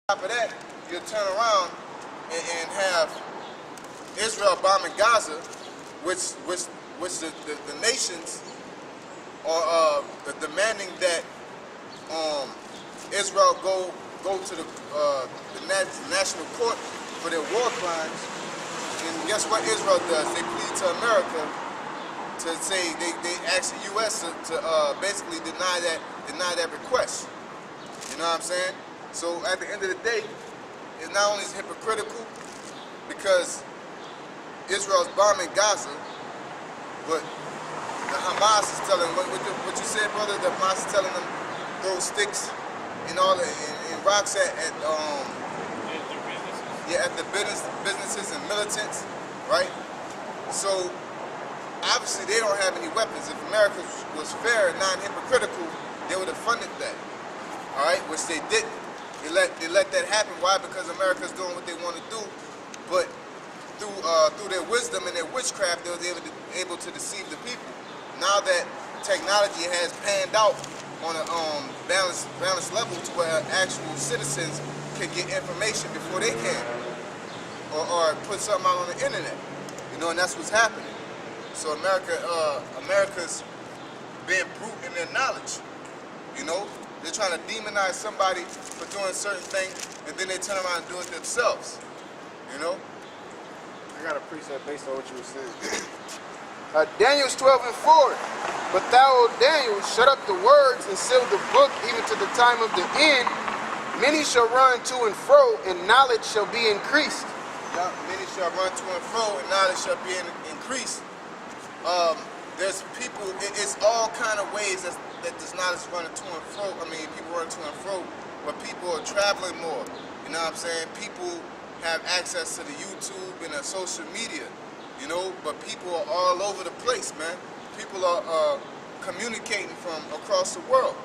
top of that, you'll turn around and have Israel bombing Gaza, which the nations are demanding that Israel go to the national court for their war crimes. And guess what Israel does? They plead to America to say they ask the U.S. to basically deny that request. You know what I'm saying? So at the end of the day, it's not only hypocritical because Israel's bombing Gaza, but the Hamas is telling what you said, brother. The Hamas is telling them throw sticks and rocks at the businesses and militants, right? So obviously they don't have any weapons. If America was fair and non-hypocritical, they would have funded that. All right, which they didn't. They let that happen. Why? Because America's doing what they want to do, but through their wisdom and their witchcraft, they was able to deceive the people. Now that technology has panned out on a balanced level to where actual citizens can get information before they can, or put something out on the internet, you know, and that's what's happening. So America's being brute in their knowledge, you know. They're trying to demonize somebody for doing certain things, and then they turn around and do it themselves, you know. I got a precept based on what you were saying. Daniel's 12:4. But thou, O Daniel, shut up the words and seal the book even to the time of the end. Many shall run to and fro, and knowledge shall be increased. Yeah, many shall run to and fro, and knowledge shall be increased. There's people, it's all kind of ways that this knowledge is running to and fro. I mean, people run to and fro, but people are traveling more. You know what I'm saying? People have access to the YouTube and the social media, you know, but people are all over the place, man. People are communicating from across the world.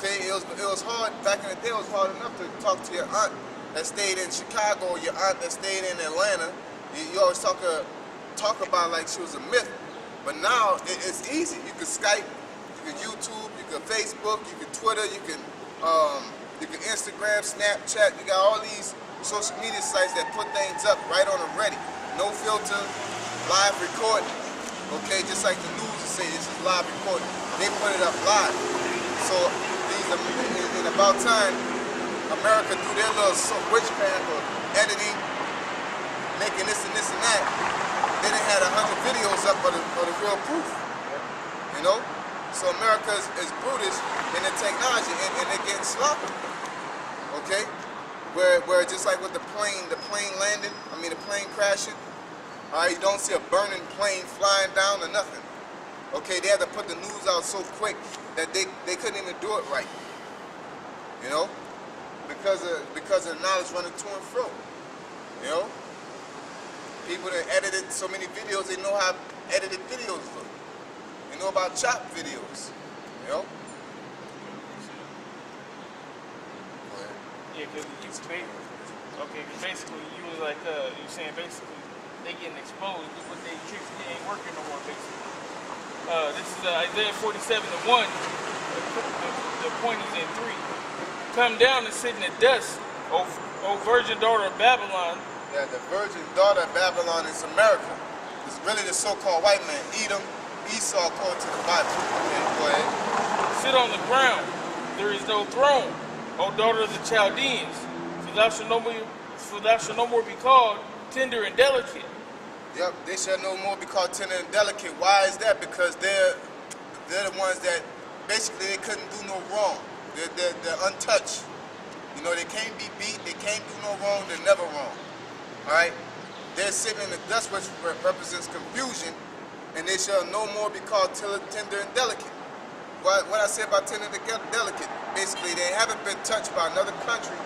Okay, it was hard back in the day. It was hard enough to talk to your aunt that stayed in Chicago, or your aunt that stayed in Atlanta. You always talk about like she was a myth, but now it's easy. You can Skype, you can YouTube, you can Facebook, you can Twitter, you can Instagram, Snapchat. You got all these social media sites that put things up right on the ready, no filter, live recording. Okay, just like the news is saying, this is live recording. They put it up live. So in about time, America through their little witchcraft of editing, making this and this and that, then they had 100 videos up of the real proof. You know? So America is brutish in the technology, and they're getting sloppy. Okay? Where just like with the plane landing, the plane crashing, all right, you don't see a burning plane flying down or nothing. Okay, they had to put the news out so quick that they couldn't even do it right. You know, because of the knowledge running to and fro. You know, people that edited so many videos, they know how edited videos look. They know about chopped videos. You know. Yeah, because basically you was like you saying basically they getting exposed. What they tricks they ain't working no more basically. This is Isaiah 47:1. The point is in 3. Come down and sit in the dust, O virgin daughter of Babylon. Yeah, the virgin daughter of Babylon is America. It's really the so-called white man, Edom, Esau, according to the Bible. Okay, go ahead. Sit on the ground. There is no throne, O daughter of the Chaldeans. For thou shalt no more be called tender and delicate. Yep, they shall no more be called tender and delicate. Why is that? Because they're the ones that basically they couldn't do no wrong. They're untouched. You know, they can't be beat. They can't do no wrong. They're never wrong. All right. They're sitting in the dust, which represents confusion, and they shall no more be called tender and delicate. What I say about tender and delicate, basically they haven't been touched by another country.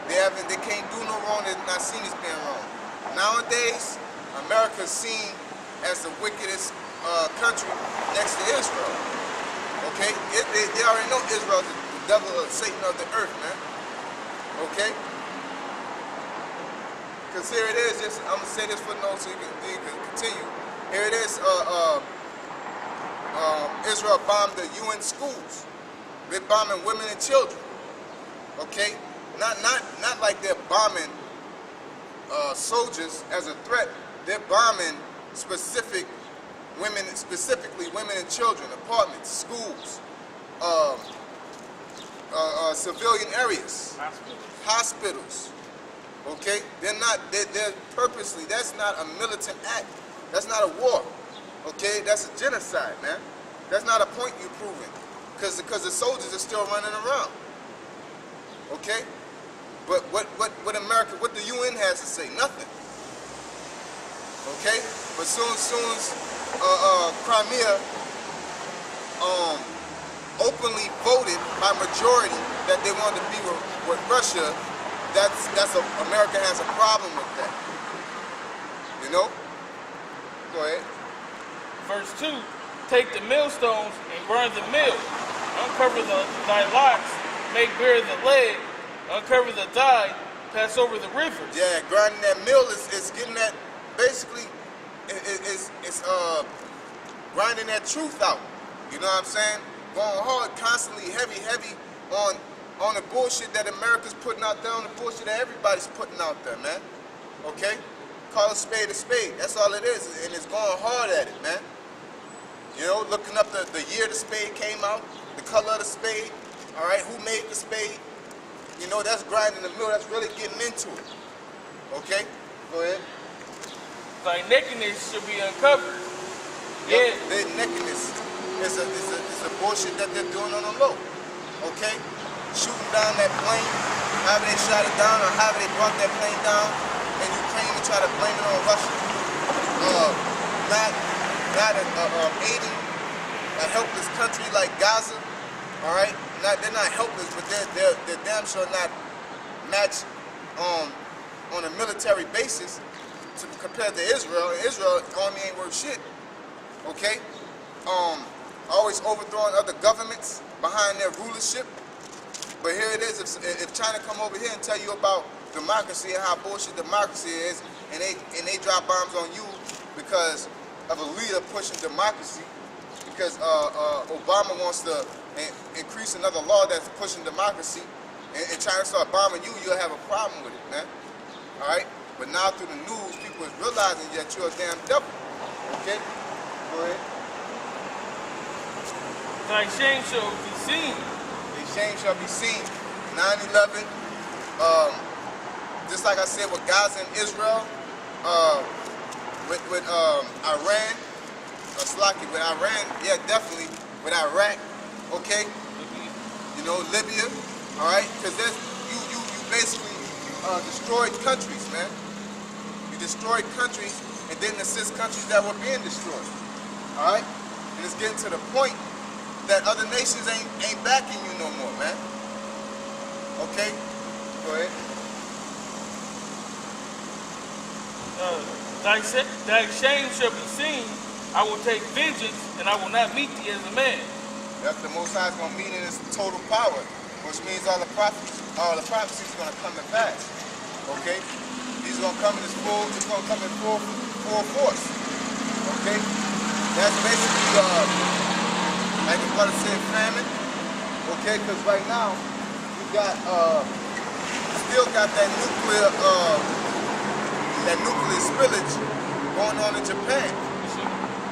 They can't do no wrong. They're not seen as being wrong. Nowadays, America is seen as the wickedest country next to Israel. Okay? They already know Israel is the devil or Satan of the earth, man. Okay? Because here it is, I'm going to say this footnote so you can continue. Here it is, Israel bombed the UN schools. They're bombing women and children. Okay? Not like bombing soldiers as a threat, they're bombing specifically women and children, apartments, schools, civilian areas, hospitals. Okay, they're purposely. That's not a militant act. That's not a war. Okay, that's a genocide, man. That's not a point you're proving, because the soldiers are still running around. Okay, but what America, what the UN has to say? Nothing. Okay, but soon as Crimea openly voted by majority that they wanted to be with Russia, America has a problem with that. You know? Go ahead. Verse 2, take the millstones and burn the mill. Uncover thy locks, make bare the leg, uncover the dye, pass over the rivers. Yeah, grinding that mill is getting that, basically, it's grinding that truth out. You know what I'm saying? Going hard, constantly heavy on the bullshit that America's putting out there, on the bullshit that everybody's putting out there, man. Okay? Call a spade a spade. That's all it is, and it's going hard at it, man. You know, looking up the year the spade came out, the color of the spade, all right, who made the spade. You know, that's grinding the mill, that's really getting into it. Okay? Go ahead. Thy nakedness should be uncovered. Yeah. Their nakedness is a bullshit that they're doing on the low. Okay? Shooting down that plane, however they shot it down, or however they brought that plane down in Ukraine and try to blame it on Russia. Not aiding a helpless country like Gaza. All right? They're not helpless, but they're damn sure not matched on a military basis compared to Israel. Israel army ain't worth shit. Okay? Always overthrowing other governments behind their rulership. But here it is, if China come over here and tell you about democracy and how bullshit democracy is, and they drop bombs on you because of a leader pushing democracy, because Obama wants to increase another law that's pushing democracy, and China start bombing you, you'll have a problem with it, man. All right? But now through the news, people is realizing that you're a damn devil. Okay? Go ahead. Thy shame shall be seen. Thy shame shall be seen. 9/11, just like I said with Gaza and Israel, with Iran, Slaki, with Iran, yeah, definitely, with Iraq, okay? You know, Libya, all right? Because you basically destroyed countries, man. You destroyed countries and didn't assist countries that were being destroyed, all right? And it's getting to the point that other nations ain't backing you no more, man. Okay? Go ahead. Thy shame shall be seen. I will take vengeance, and I will not meet thee as a man. That's the Most High is going to meet in his total power, which means all the prophecies are going to come to pass. Okay? He's going to come in full force. Okay? That's basically, like the brother said, famine. Okay? Because right now, you got, still got that nuclear spillage going on in Japan.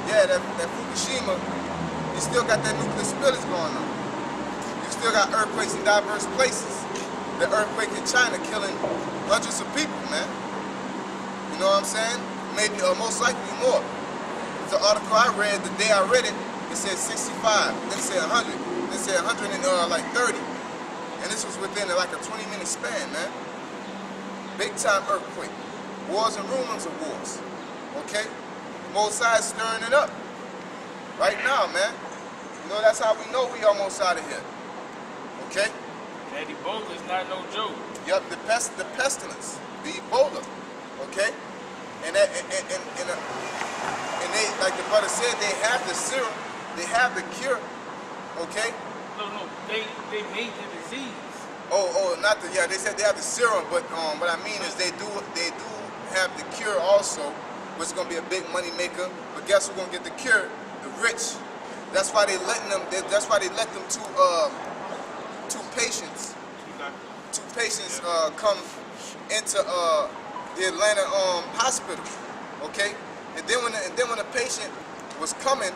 Yeah, that Fukushima, you still got that nuclear spillage going on. You still got earthquakes in diverse places. The earthquake in China killing hundreds of people, man. You know what I'm saying? Maybe, most likely more. The article I read, the day I read it, it said 65, then it said 100, then it said 100 and like 30. And this was within like a 20-minute span, man. Big time earthquake. Wars and rumors of wars. Okay? Most sides stirring it up. Right now, man. You know, that's how we know we almost out of here. Okay? That Ebola is not no joke. Yup, the pestilence, the Ebola. Okay? And they, like the brother said, they have the serum, they have the cure. Okay? No, they made the disease. Yeah, they said they have the serum, but what I mean is they do have the cure also, which is gonna be a big money maker. But guess who's gonna get the cure? The rich. That's why they let them two patients come into the Atlanta hospital. Okay, and then when the patient was coming,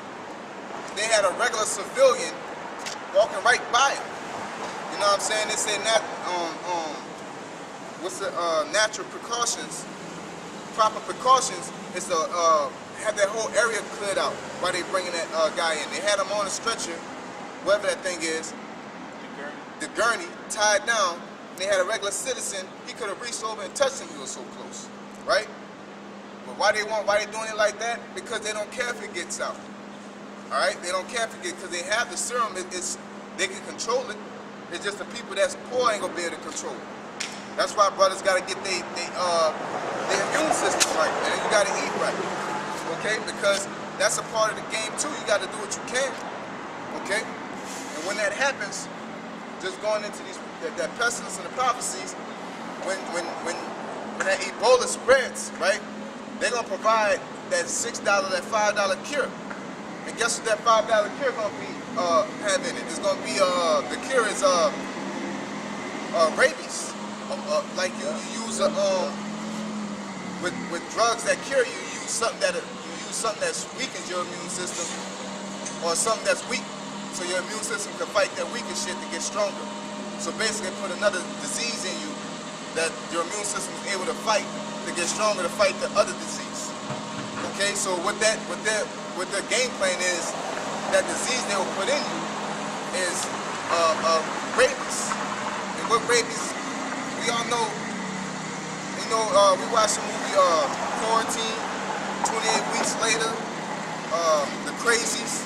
they had a regular civilian walking right by him. You know what I'm saying? They say what's the natural precautions, proper precautions is to have that whole area cleared out while they bringing that guy in. They had him on a stretcher, whatever that thing is, the gurney tied down. And they had a regular citizen. He could have reached over and touched him. He was so close, right? But why they doing it like that? Because they don't care if it gets out. All right, they don't care if it gets, because they have the serum. They can control it. It's just the people that's poor ain't gonna be able to control it. That's why brothers gotta get their immune system right, man. You gotta eat right, okay? Because that's a part of the game too. You gotta do what you can, okay? And when that happens, just going into that pestilence and the prophecies, when that Ebola spreads, right? They're gonna provide that $6, that $5 cure. And guess what that $5 cure gonna be having it? It's gonna be the cure is rabies. Like you use with drugs that cure you, use something that weakens your immune system, or something that's weak, so your immune system can fight that weaker shit to get stronger. So basically, put another disease in you that your immune system is able to fight to get stronger to fight the other disease. Okay, so what their game plan is, that disease they will put in you is rabies. And what rabies? We all know, we watched the movie Quarantine, 28 Weeks Later, The Crazies,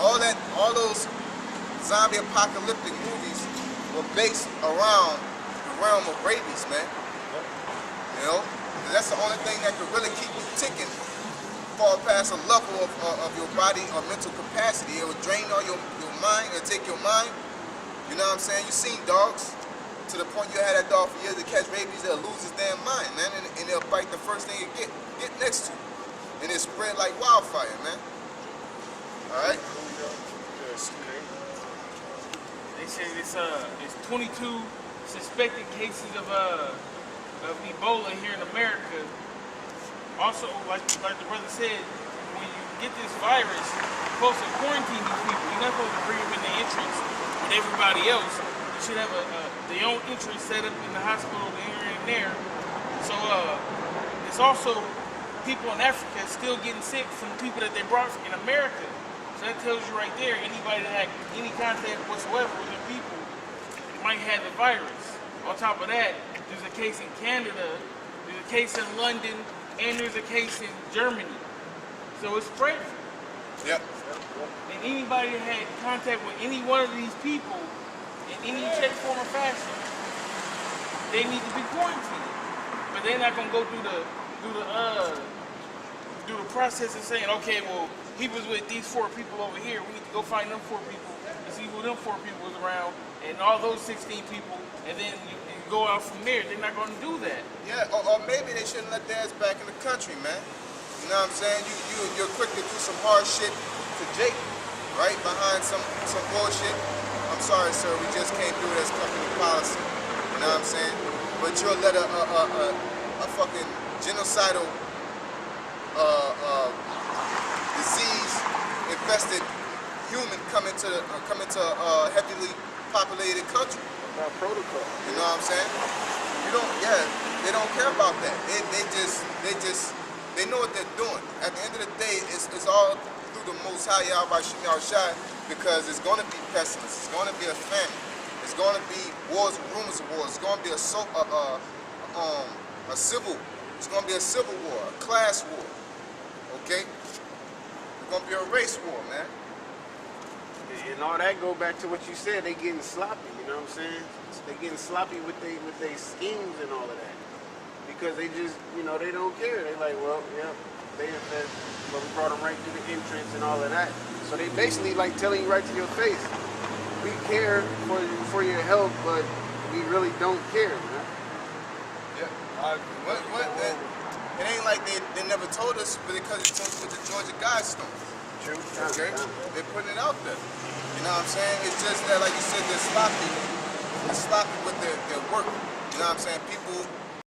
all those zombie apocalyptic movies were based around the realm of rabies, man. You know, and that's the only thing that could really keep you ticking, fall past a level of your body or mental capacity. It will drain all your mind, it'll take your mind. You know what I'm saying? You seen dogs. To the point you had that dog for years to catch rabies, they'll lose his damn mind, man, and they'll bite the first thing it get next to, and it spread like wildfire, man. All right. They say it's 22 suspected cases of Ebola here in America. Also, like the brother said, when you get this virus, you're supposed to quarantine these people. You're not supposed to bring them in the entrance with everybody else. Should have their own entrance set up in the hospital here and there. So it's also people in Africa still getting sick from the people that they brought in America. So that tells you right there, anybody that had any contact whatsoever with the people might have the virus. On top of that, there's a case in Canada, there's a case in London, and there's a case in Germany. So it's spreading. Yep. And anybody that had contact with any one of these people in any shape, form, or fashion, they need to be quarantined. But they're not gonna go through the process of saying, okay, well, he was with these 4 people over here. We need to go find them 4 people and see who them 4 people was around, and all those 16 people, and then you go out from there. They're not gonna do that. Yeah, or maybe they shouldn't let their ass back in the country, man. You know what I'm saying? You're quick to do some hard shit to Jake, right? Behind some bullshit. I'm sorry, sir, we just came through this company policy. You know what I'm saying? But you'll let a fucking genocidal disease-infested human come into a heavily populated country. About protocol. You know what I'm saying? They don't care about that. They know what they're doing. At the end of the day, it's all through the Most High Yahweh Shem Yahushai, because it's going to be pestilence, it's going to be a famine, it's going to be wars and rumors of wars, it's going to be a civil, it's going to be a civil war, a class war, okay? It's going to be a race war, man. And all that go back to what you said. They getting sloppy. You know what I'm saying? They getting sloppy with they schemes and all of that, because they just, they don't care. They like, well, yeah, they infest, but we brought them right through the entrance and all of that. So they basically like telling you right to your face, we care for your health, but we really don't care, man. Yeah. It ain't like they never told us, but because it's with the Georgia Guidestones. True. Okay? They're putting it out there. You know what I'm saying? It's just that, like you said, they're sloppy. They're sloppy with their work. You know what I'm saying? People